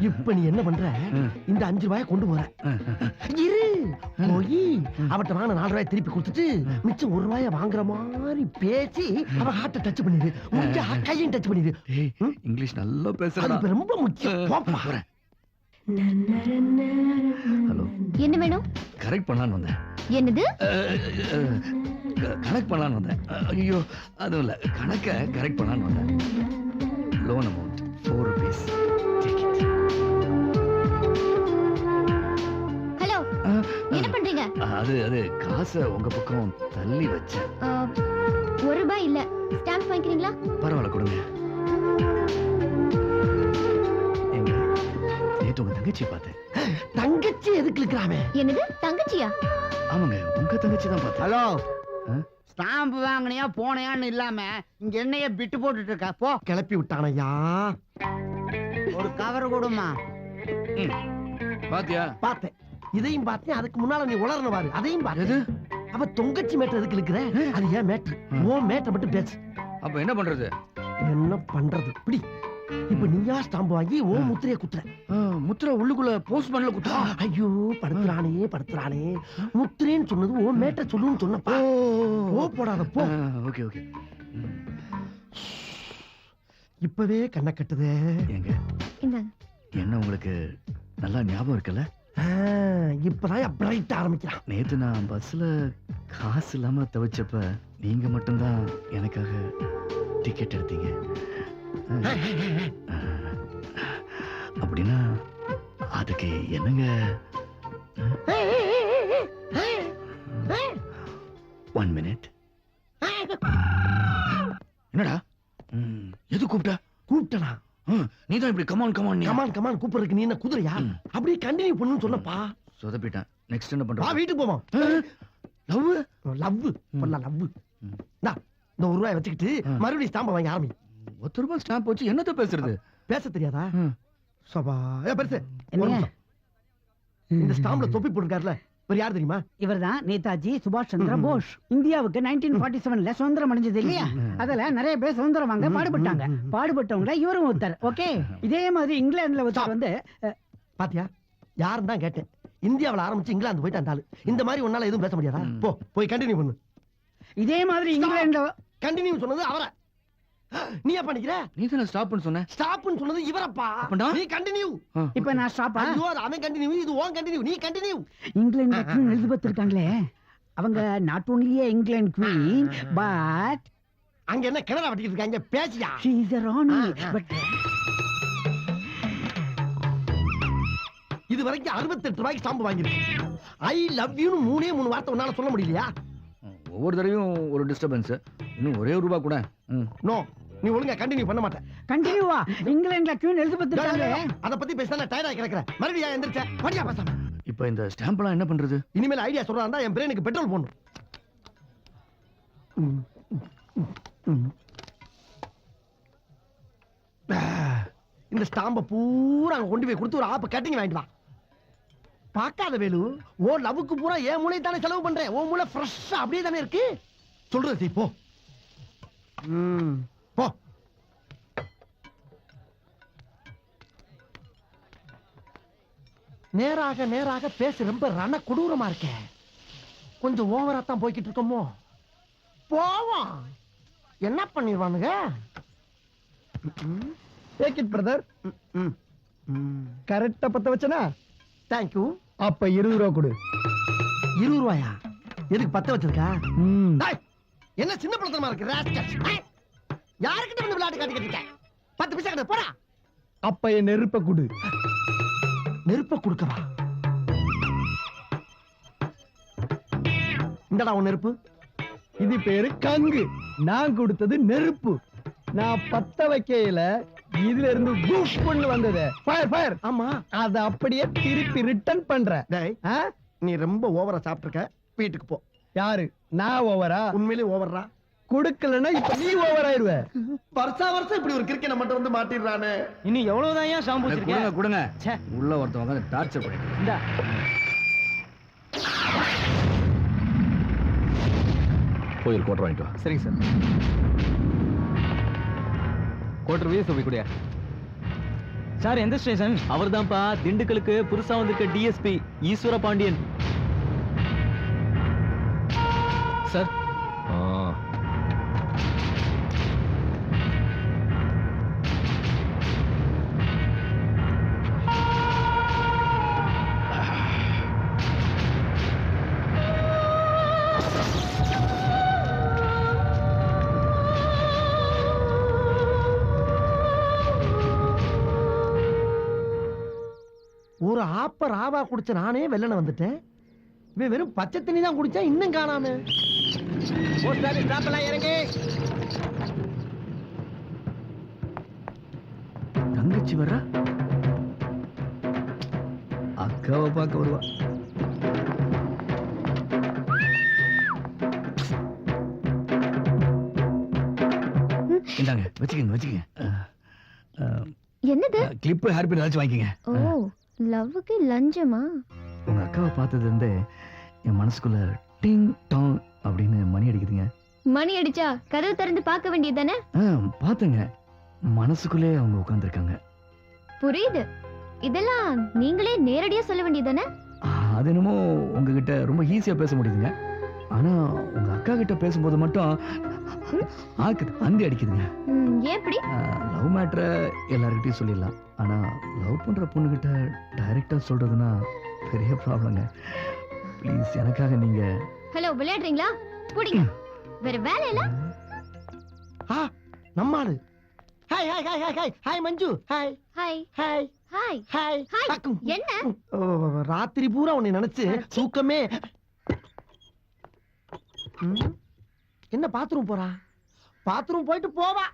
இப்ப நீ என்ன பண்ற? இந்த 5 ரூபாயை கொண்டு போற. இரு போய் அவட்ட வாங்கின 4 ரூபாயை திருப்பி கொடுத்துட்டு மிச்சம் 1 ரூபாயை வாங்குற மாதிரி பேசி அவ ஹார்ட்ட டச் பண்ணிடு. முடிஞ்ச கையும் டச் பண்ணிடு. இங்கிலீஷ் நல்லா பேசுறா. அது ரொம்ப முக்கியம். போப்பா. ஹலோ. என்ன வேணும்? கரெக்ட் பண்ணலான்னு வந்தேன். என்னது? கனெக்ட் பண்ணலான்னு வந்தேன். ஐயோ அதுவும் இல்ல, கணக்க கரெக்ட் பண்ணலான்னு வந்தேன். Loan amount 4 rupees. ஹலோ, என்ன பண்றீங்க? அது காசை உங்க பக்கம் தள்ளி வச்சேன். 1 ரூபாய் இல்ல, ஸ்டாம்ப் வாங்கிக்கிறீங்களா? பரவாயில்ல, கொடுங்க. எங்க நேத்து உங்க தங்கச்சி பார்த்தேன். தங்கச்சி எதுக்கு இருக்கிறாமே? என்னது தங்கச்சியா? ஆமாங்க, உங்க தங்கச்சி தான் பார்த்தேன். ஹலோ, ஸ்டாம்ப் வாங்கினியா போனையான்னு இல்லாம இங்க என்னைய பிட்டு போட்டுட்டு இருக்கா. போ. கிளப்பி விட்டானையா. ஒரு கவர் கொடுமா. பாத்தியா? பார்த்தேன், இதையும் பார்த்தேன். அதுக்கு முன்னால நீ உளறன பாரு, அதையும் பாரு. அவ தொங்கச்சி மேட்டர் எதுக்கு இருக்கிற? அது ஏன் மேட்டர்? ஓ மேட்டர் மட்டும் பேசு. அப்ப என்ன பண்றது? என்ன பண்றது? இப்படி இப்ப நீயா ஸ்டாம்ப் வாங்கி ஓ முத்திரைய குத்துற. முத்திரை உள்ளுக்குள்ள போஸ்ட் பண்ணல குத்துறா. ஐயோ படுத்துறானே. முத்திரேன்னு சொன்னது ஓ மேட்டர் சொல்லுன்னு சொன்னப்பா. ஓ போடாத போ. Okay okay. இப்பவே கண்ணை கட்டுதே. ஏங்க இந்தாங்க. என்ன உங்களுக்கு நல்லா ஞாபகம் இருக்குல்ல? இப்பதான் பிரைட் ஆரம்பிக்கிறான். நேத்து நான் பஸ்ல காசு இல்லாம தவிச்சப்ப நீங்க மட்டும்தான் எனக்காக டிக்கெட் எடுத்தீங்க. அப்படின்னா அதுக்கு என்னங்க? 1 minute. என்னடா எது கூப்பிட்டனா? நீதான் இப்படி கமான் கூப்பிடுறதுக்கு நீ என்ன குதிரையா? அப்படியே கண்டினியூ பண்ணுன்னு சொன்னப்பா. சொதப்பிட்டேன். நெக்ஸ்ட் என்ன பண்ற? வீட்டுக்கு போவோம். லவ் பண்ணலாம். லவ் இந்த 1 ரூபாய் வச்சுக்கிட்டு மறுபடியும் ஸ்டாம்பை வாங்கி ஆரம்பி. 10 ரூபாய் ஸ்டாம்ப் வச்சு என்னத்த பேசுறது? பேச தெரியாதா? சபா பெருசு. என்னங்க? இந்த ஸ்டாம்ப்ல தொப்பி போட்டுருக்காருல, இவர் யார் தெரியுமா? இவர்தான் நேதாஜி சுபாஷ் சந்திர போஸ். இந்தியாவுக்கு 1947ல சுதந்திரம் அடைஞ்சது இல்லையா? அதுல நிறைய பேர் சுதந்திரம் வாங்க பாடுபட்டாங்க. பாடுபட்டவங்கள இவரும் ஒருத்தர். ஓகே, இதே மாதிரி இங்கிலாந்துல ஒருத்தர் வந்து பாத்தியா? யாருன்னு தான் கேட்டேன். இந்தியாவுல ஆரம்பிச்சு இங்கிலாந்து போயிட்டு அந்த ஆளு. இந்த மாதிரி உன்னால எதுவும் பேச முடியாதா? போய் கண்டினியூ பண்ணு. இதே மாதிரி இங்கிலாந்துல கண்டினியூ சொன்னது அவரை. நீ என்ன பண்ணிக்கிற? நீ தான ஸ்டாப்னு சொன்ன. ஸ்டாப்னு சொன்னது இவரப்பா. நீ கண்டினியூ. இப்போ நான் ஸ்டாப்பா? ஐயோ அவன் கண்டினியூ, இது ஓன் கண்டினியூ. நீ கண்டினியூ. இங்கிலாந்து குவீன் எலிசபெத் இருக்காங்களே, அவங்க not only England queen but அங்க என்ன கிணறு வெட்டிட்டு இருக்காங்க? பேசியா? she is a Rani. But இது வரைக்கும் 68 ரூபாய்க்கு ஸ்டாம்ப் வாங்கிருக்கு. ஐ லவ் யூ 3 வார்த்தை உன்னால சொல்ல முடியலையா? ஒவ்வொரு தடவையும் ஒரு டிஸ்டர்பன்ஸ். இன்னும் ஒரே 1 ரூபாய் கூட. நோ, நீ ஒழுங்கா கண்டினியூ பண்ண மாட்டேன். கண்டினியூவா? இங்கிலாந்துல குவீன் எலிசபெத் இருக்காங்களே, அத பத்தி பேசினா நான் டயர்டா கிடக்குறேன். மறுபடியும் எந்திரச்ச படியா பேசாம. இப்போ இந்த ஸ்டாம்ப்லாம் என்ன பண்றது? இனிமேல் ஐடியா சொல்றான்டா, என் பிரெயினுக்கு பெட்ரோல் போடணும். இந்த ஸ்டாம்ப பூரா அங்க கொண்டு போய் கொடுத்து ஒரு ஆப்ப கட்டிங் வாங்கிட்டு வா. பாக்காத வேலு, ஓ லவ்வுக்கு பூரா ஏன் மூளை தானே செலவு பண்றேன். ஓ மூளை ஃப்ரெஷ்ஷா அப்படியே தானே இருக்கு. சொல்றது போ. போ. நேராக பேச ரொம்ப ரண கொடூரமா இருக்க. கொஞ்சம் ஓவரா தான் போய்கிட்டு இருக்கோமோ? போவோம். என்ன பண்ணிடுவானுங்க? Take it brother. கரெக்டா பத்த வச்சனா? தேங்க்யூ. அப்ப 20 ரூபா கொடு. 20 ரூபாயா? எதுக்கு பத்த வச்சிருக்கா? என்ன சின்ன பழத்தனமா இருக்கு ராஸ்கல். யாருக்கிட்ட வந்து விளையாட்டு காட்டிக்கிட்டு இருக்க? 10 பைசா கிட்ட போடா. அப்ப என் நெருப்ப கொடு. நெருப்ப கொடுக்கவா? இந்தடா உன் நெருப்பு. இது பேரு கங்கு. நான் கொடுத்தது நெருப்பு. நான் பத்த வைக்கையில இதுல இருந்து பூஷ் பண்ணு வந்தது. Fire fire. ஆமா, அத அப்படியே திருப்பி ரிட்டர்ன் பண்ற. டேய், நீ ரொம்ப ஓவரா சாப்பிட்டுருக்க. வீட்டுக்கு போ. யாரு? நான் ஓவரா? உண்மையிலே ஓவரா? கொடுக்கலன்னா இப்ப நீ ஓவர் ஆயிருவ. வருஷம் இப்படி ஒரு கிறுக்கனை மட்டும் வந்து மாட்டிடுறானே. இன்னும் எவ்வளவுதான் ஏன் ஷாம்பு வச்சிருக்க? கொடுங்க. உள்ள ஒருத்தவங்க டார்ச்சர் பண்ணிட்டு. இந்தா போய் ஒரு கோட்டர் வாங்கிட்டு வா. சரிங்க சார். கோட்டர் வீச போய் கூடியா? சார் எந்த ஸ்டேஷன்? அவர்தான்ப்பா திண்டுக்கலுக்கு புதுசா வந்திருக்க டிஎஸ்பி ஈஸ்வர பாண்டியன். சார் ஒரு ஆப்ப ராவா குடிச்ச நானே வெள்ளன வந்துட்டேன். இவன் வெறும் பச்சை தண்ணி தான் குடிச்சா இன்னும் காணாம. இறங்கி தங்கச்சி வர்றா, அக்காவை பார்க்க வருவா. இந்தாங்க வச்சுக்கங்க. என்னது? கிளிப்பு ஹேர்பின் ஏதாச்சும் வாங்கிக்கங்க. ஓ, லவ்வுக்கு லஞ்சமா? உங்க அக்காவை பார்த்ததுல இருந்தே என் மனசுக்குள்ள டிங் டாங் அப்படின்னு மணி அடிக்குதுங்க. மணி அடிச்சா கதவு திறந்து பார்க்க வேண்டியதானே? பாத்துங்க, மனசுக்குள்ளே அவங்க உட்கார்ந்துருக்காங்க. புரியுது. இதெல்லாம் நீங்களே நேரடியா சொல்ல வேண்டியதானே? அது என்னமோ உங்ககிட்ட ரொம்ப ஈஸியா பேச முடியுதுங்க. ஆனா உங்க அக்கா கிட்ட பேசும்போது மட்டும் அந்தி அடிக்குதுங்க. ஏன் இப்படி? லவ் மேட்டரை எல்லார்கிட்டயும் சொல்லிடலாம், ஆனா லவ் பண்ற பொண்ணு கிட்ட டைரக்டா சொல்றதுன்னா பெரிய ப்ராப்ளங்க. ப்ளீஸ் எனக்காக நீங்க. ஹலோ, விளையாடுறீங்களா? புடிங்க. வேற வேலை இல்ல? நம்மாளு. Hi hi hi hi hi hi Manju. Hi hi hi hi hi. Hi. என்ன? ராத்திரி பூரா உன்னை நினைச்சு தூக்கமே. என்ன பாத்ரூம் போறா? பாத்ரூம் போயிட்டு போவா.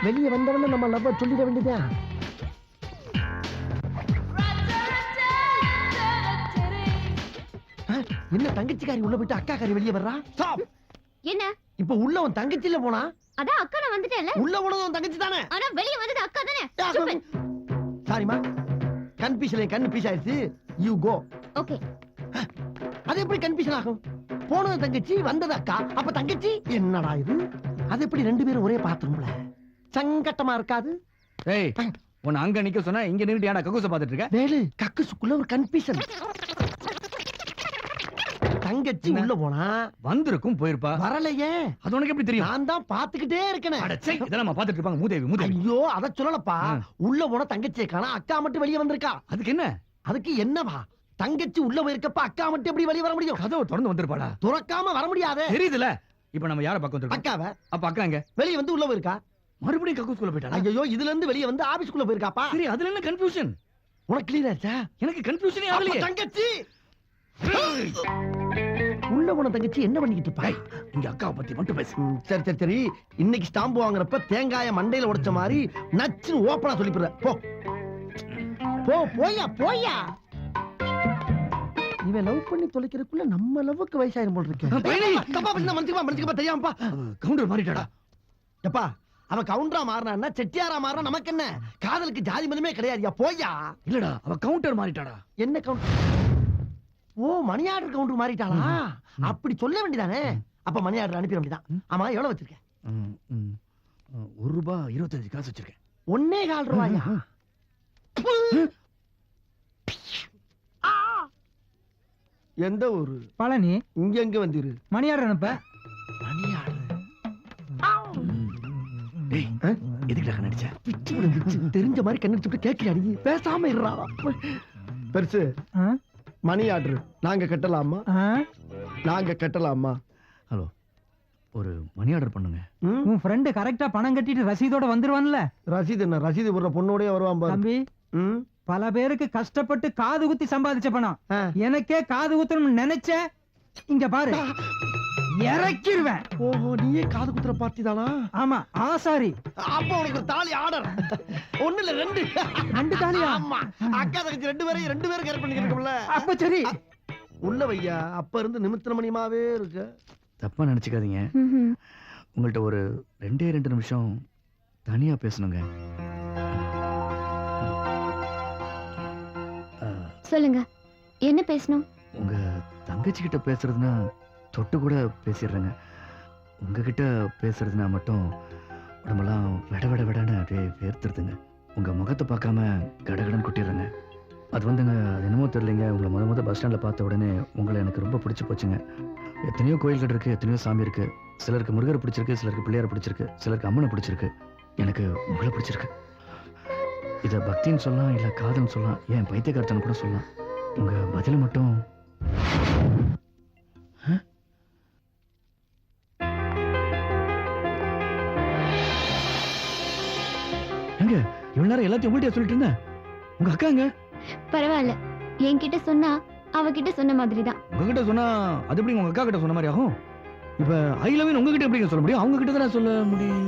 வெளியே வந்தவன நம்ம லவ்வ சொல்லிட வேண்டியதா. என்ன தங்கச்சிக்காரி உள்ள போயிட்டு அக்காக்காரி வெளியே வர்றா? ஸ்டாப். என்ன? இப்ப உள்ள உன் தங்கச்சில போனா? அதான் அக்கா நான் வந்துட்டேன்ல. உள்ள போனது உன் தங்கச்சி தானே? ஆனா வெளிய வந்தது அக்கா தானே? சாரிமா, கன்ஃபியூஷன் கன்ஃபியூஸ் ஆயிடுச்சு. You go. ஓகே. அது எப்படி கன்ஃபியூஷன் ஆகும்? போனது தங்கச்சி, வந்தது அக்கா. அப்ப தங்கச்சி என்னடா இது? அது எப்படி ரெண்டு பேரும் ஒரே பாத்ரூம்ல? சங்கட்டமா இருக்காது? ஏய், உன்னை அங்க நிக்க சொன்னா இங்க நின்னுட்டு ஏன்டா கக்கூச பாத்துட்டு இருக்க? வேலு, கக்குசுக்குள்ள ஒரு கன்ஃபியூஷன். தங்கச்சி உள்ள போனா வந்திருக்கும், போயிருப்பா. வரலையே. அது உனக்கு எப்படி தெரியும்? நான் தான் பாத்துக்கிட்டே இருக்கேன். இதெல்லாம் நம்ம பாத்துட்டு இருப்பாங்க. மூதேவி. ஐயோ, அத சொல்லலப்பா. உள்ள போன தங்கச்சியை காணா, அக்கா மட்டும் வெளியே வந்திருக்கா. அதுக்கு என்ன? அதுக்கு என்னவா? தங்கச்சி உள்ள போயிருக்கப்ப அக்கா மட்டும் எப்படி வெளியே வர முடியும்? கதவை திறந்து வந்திருப்பாடா. துறக்காம வர முடியாது. தெரியுதுல. இப்ப நம்ம யார பக்கம் வந்திருக்கோம்? அக்காவை. அப்ப அக்கா எங்க? வெளியே வந்து உள்ள போயிருக்கா. மறுபடியும் கக்கூஸ்குள்ள போயிட்டாளா? ஐயோ, இதுல இருந்து வெளியே வந்து ஆபீஸ்க்குள்ள போயிருக்காப்பா. சரி, அதுல என்ன கன்ஃபியூஷன்? உனக்கு கிளியர் ஆச்சா? எனக்கு கன்ஃபியூஷனே ஆகலையே. தங்கச்சி உள்ள போன தங்கச்சி என்ன பண்ணிக்கிட்டு இருப்பா? இங்க அக்காவை பத்தி மட்டும் பேசு. சரி சரி சரி. இன்னைக்கு ஸ்டாம்பு வாங்குறப்ப தேங்காய மண்டையில உடைச்ச மாதிரி நச்சுன்னு ஓப்பனா சொல்லிப்புற. போ போ, போயா போயா. இவன் லவ் பண்ணி தொலைக்கிறதுக்குள்ள நம்ம லவ்வுக்கு வயசாயிரும் போல இருக்கு. தப்பா பண்ணா மன்னிச்சுக்கப்பா தெரியாமப்பா. கவுண்டர் மாறிட்டாடா. எப்பா, அவ கவுண்டரா மாறினா செட்டியாரா மாறினா நமக்கு என்ன? காதலுக்கு ஜாதி மதமே கிடையாதுயா. போயா. இல்லடா, அவ கவுண்டர் மாறிட்டாடா. என்ன கவுண்டர்? ஓ, மணி ஆர்டர் கவுண்டர் மாறிட்டாளா? அப்படி சொல்ல வேண்டியதானே. அப்ப மணி ஆர்டர் அனுப்பிட வேண்டியதான். ஆமா, எவ்வளவு வச்சிருக்க? ₹1.25 வச்சிருக்கேன். 1.25 ரூபாயா? எந்த ஊரு? பழனி. இங்க எங்க வந்திரு? மணியார் அனுப்ப. Money order. டேய், எதுக்குடா கண்ணடிச்ச? தெரிஞ்ச மாதிரி கண்ணடிச்சுட்டு கேட்கல. பேசாம இருறா. பெருசு, மணி ஆர்டர் நாங்க கட்டலாமா? நாங்க கட்டலாமா? ஹலோ, ஒரு மணி ஆர்டர் பண்ணுங்க. உன் ஃப்ரெண்ட் கரெக்டா பணம் கட்டிட்டு ரசீதோட வந்துருவான்ல? ரசீது என்ன? ரசீது போடுற பொண்ணோடய வருவான் பாரு. தம்பி, பல பேருக்கு கஷ்டப்பட்டு காது குத்தி சம்பாதிச்ச பணம். எனக்கே காது குத்தணும்னு நினைச்ச, இங்க பாரு, இறக்கிடுவேன். ஓஹோ, நீயே காது குத்துற பார்ட்டி தானா? ஆமா, ஆசாரி. அப்ப உனக்கு தாலி ஆர்டர். ஒண்ணு இல்ல, ரெண்டு தாலியா? ஆமா, அக்கா தங்கச்சி ரெண்டு பேரும் கேர் பண்ணிக்கிறோம்ல. அப்ப சரி, உள்ள வையா. அப்ப இருந்து நிமித்திர மணியமாவே இருக்கு. தப்பா நினைச்சுக்காதீங்க. உங்கள்ட்ட ஒரு 2 நிமிஷம் தனியா பேசணுங்க. சொல்லுங்க, என்ன பேசணும்? உங்க தங்கச்சி கிட்ட பேசுறதுன்னா தொட்டு கூட பேசிடுறேங்க. உங்ககிட்ட பேசுறதுனா மட்டும் உடம்பெல்லாம் விடன்னு அப்படியே வேர்த்துருதுங்க. உங்க முகத்தை பார்க்காம கடகடன்னு கொட்டிடுறேங்க. அது வந்துங்க, அது என்னமோ தெரியலைங்க, உங்களை முத பஸ் ஸ்டாண்டில் பார்த்த உடனே உங்களை எனக்கு ரொம்ப பிடிச்சி போச்சுங்க. எத்தனையோ கோயில்கள் இருக்கு, எத்தனையோ சாமி இருக்கு. சிலருக்கு முருகரை பிடிச்சிருக்கு, சிலருக்கு பிள்ளையாரை பிடிச்சிருக்கு, சிலருக்கு அம்மனை பிடிச்சிருக்கு. எனக்கு உங்களை பிடிச்சிருக்கு. இதை பக்தின்னு சொல்லலாம், இல்லை காதல்னு சொல்லலாம், ஏன் பைத்தியக்காரத்தன்னு கூட சொல்லலாம். உங்க பதில மட்டும் எங்க இவ்வளவு நேரம் எல்லாத்தையும் உங்கள்கிட்ட சொல்லிட்டு இருந்தேன். உங்க அக்காங்க பரவாயில்ல, என்கிட்ட சொன்னா அவகிட்ட சொன்ன மாதிரி தான். உங்ககிட்ட சொன்னா அது எப்படி உங்க அக்கா கிட்ட சொன்ன மாதிரி ஆகும்? இப்ப ஐ லவ் யூ உங்ககிட்ட எப்படிங்க சொல்ல முடியும்? அவங்க கிட்ட தான் சொல்ல முடியும்.